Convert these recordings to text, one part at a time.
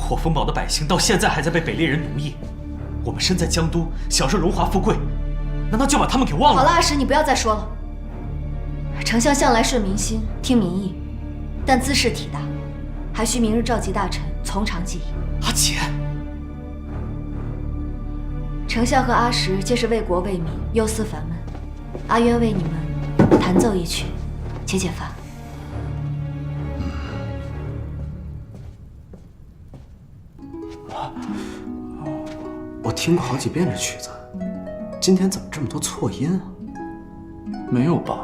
火风堡的百姓到现在还在被北猎人奴役，我们身在江都，享受荣华富贵，难道就把他们给忘了？好了，阿石，你不要再说了。丞相向来顺民心，听民意，但兹事体大，还需明日召集大臣，从长计议。阿姐，丞相和阿石皆是为国为民，忧思烦闷，阿渊为你们弹奏一曲，解解烦。我听过好几遍这曲子，今天怎么这么多错音啊？没有吧？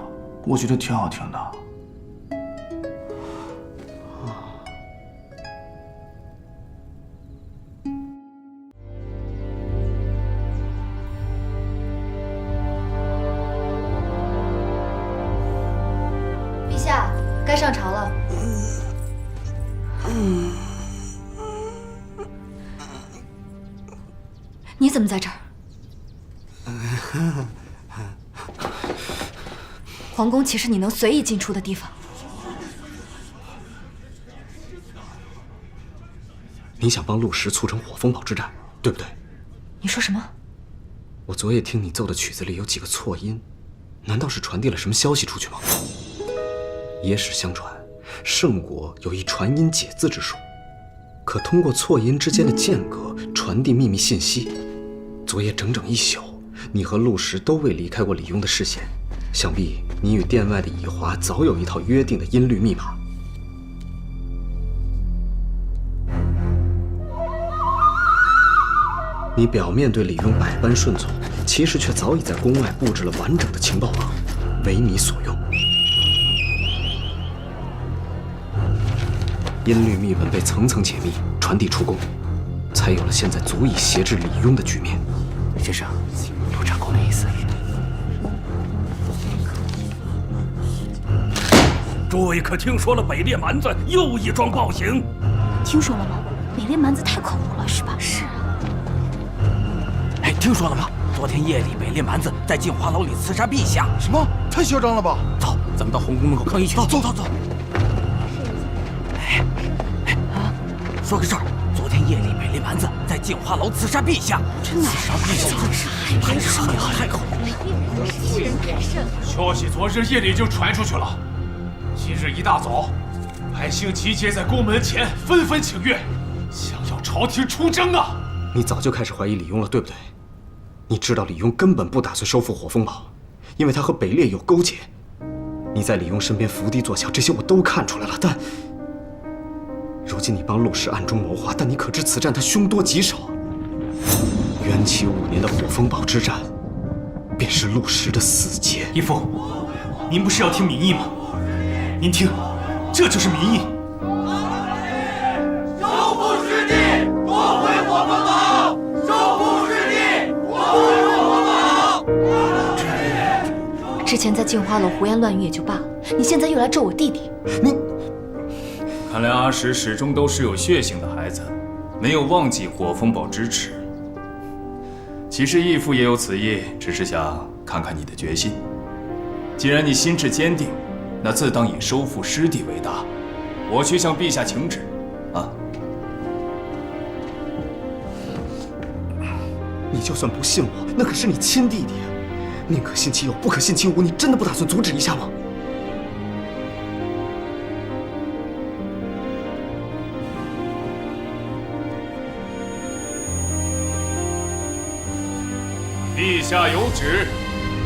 我觉得挺好听的。陛下，该上朝了。你怎么在这儿？皇宫岂是你能随意进出的地方？你想帮陆石促成火风堡之战，对不对？你说什么？我昨夜听你奏的曲子里有几个错音，难道是传递了什么消息出去吗？野史相传，圣国有一传音解字之术，可通过错音之间的间隔传递秘密信息。昨夜整整一宿，你和陆石都未离开过李庸的视线，想必你与殿外的以华早有一套约定的音律密码。你表面对李庸百般顺从，其实却早已在宫外布置了完整的情报网，为你所用。音律密文被层层解密，传递出宫，才有了现在足以挟制李庸的局面。先生，陆长公的意思。诸位可听说了北猎蛮子又一桩暴行？听说了吗？北猎蛮子太可恶了，是吧？是啊。哎，听说了吗？昨天夜里北猎蛮子在镜花楼里刺杀陛下。什么？太嚣张了吧！走，咱们到红宫门口抗议去。走。说个事儿，昨天夜里北猎蛮子在镜花楼刺杀陛下。真的？杀陛下，太可恶了，太可恶了！欺人太甚。消息昨日夜里就传出去了，今日一大早，百姓集结在宫门前，纷纷请愿，想要朝廷出征啊！你早就开始怀疑李庸了，对不对？你知道李庸根本不打算收复火风堡，因为他和北猎有勾结。你在李庸身边伏低作小，这些我都看出来了，但如今你帮陆氏暗中谋划，但你可知此战他凶多吉少？元齐5年的火风堡之战，便是陆氏的死结。义父，您不是要听民意吗？您听，这就是民意。收复失地，夺回火风堡！收复失地，夺回火风堡！之前在镜花楼胡言乱语也就罢了，你现在又来咒我弟弟，你……看来阿石始终都是有血性的孩子，没有忘记火风堡之耻。其实义父也有此意，只是想看看你的决心。既然你心志坚定，那自当以收复失地为大。我去向陛下请旨，啊！你就算不信我，那可是你亲弟弟，宁可信其有，不可信其无。你真的不打算阻止一下吗？陛下有旨，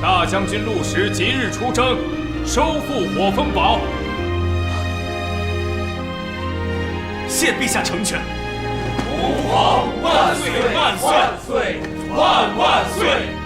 大将军陆石即日出征，收复火风堡。谢陛下成全。吾皇万岁万岁万万岁！